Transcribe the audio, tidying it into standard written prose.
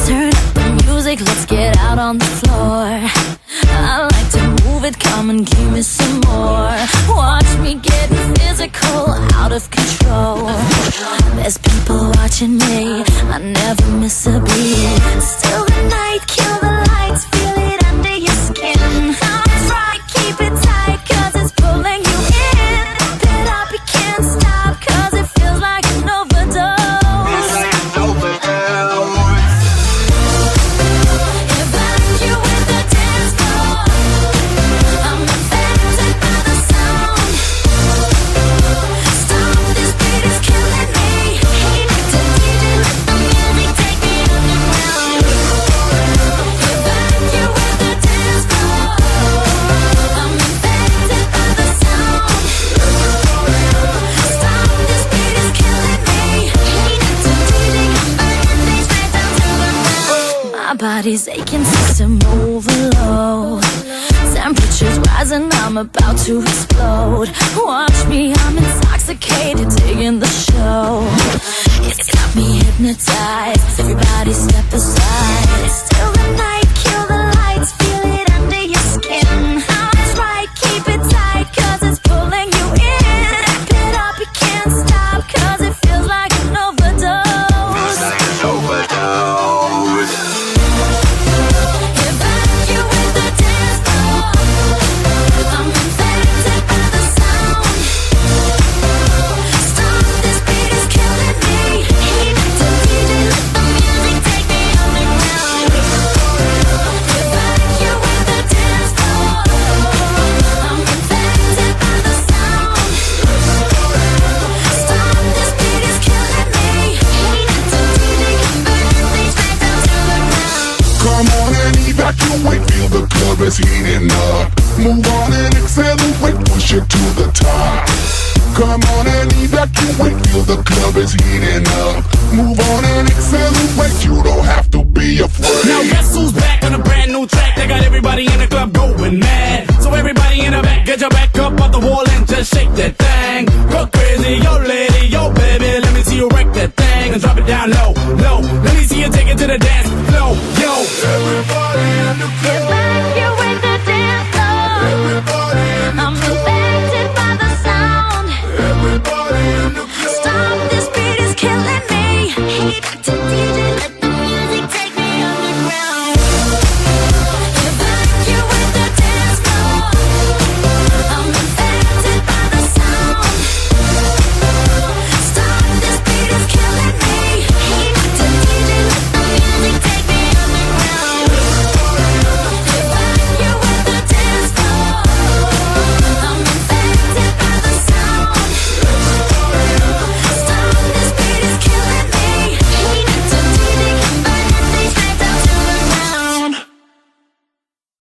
Turn up the music, let's get out on the floor. I like to move it, come and give me some more. Watch me getting physical, out of control. There's people watching me, I never miss a beat. Still the night, kill the lights, feel it under your skin. That's right, keep it tight, cause it's pulling you in. Pit up, you can't stop, cause it feels like an overdose. Evacuate the dance floor. I'm affected by the sound. Stop, this beat is killing me. Hey, to DJ, let the music take me underground. Evacuate the dance floor. I'm infected by the sound. Stop, this beat is killing me. Hey, to DJ, I'm burning things right down to the ground. My body's aching, system overload. Temperature's rising, I'm about to explode. Watch me, I'm intoxicated, digging the show. It's got me hypnotized, everybody step aside. Still the night, kill the lights, feel it under your skin. That's right, keep it tight, cause it's pulling you in. Back it up, you can't stop, cause it feels like an overdose. Evacuate the dance floor. I'm infected by the sound. Stop, this beat is killing me. Hey, to DJ, let the music take me underground. Evacuate the dance floor. I'm infected by the sound. Stop, this beat is killing me. Hey, to DJ, I'm burning things right down to the ground. Come on and evacuate, feel the club is heating up. Move on and accelerate, push it to the top. Come on and evacuate, feel the club is heating up. Move on and accelerate, you don't have to be afraid. Now guess who's back on a brand new track? They got everybody in the club going mad. So everybody in the back, get your back up off the wall and just shake that thing. Go crazy, yo lady, yo baby, let me see you wreck that thing and drop it down low, low. Let me see you take it to the dance floor, yo. Everybody in the club. Evacuate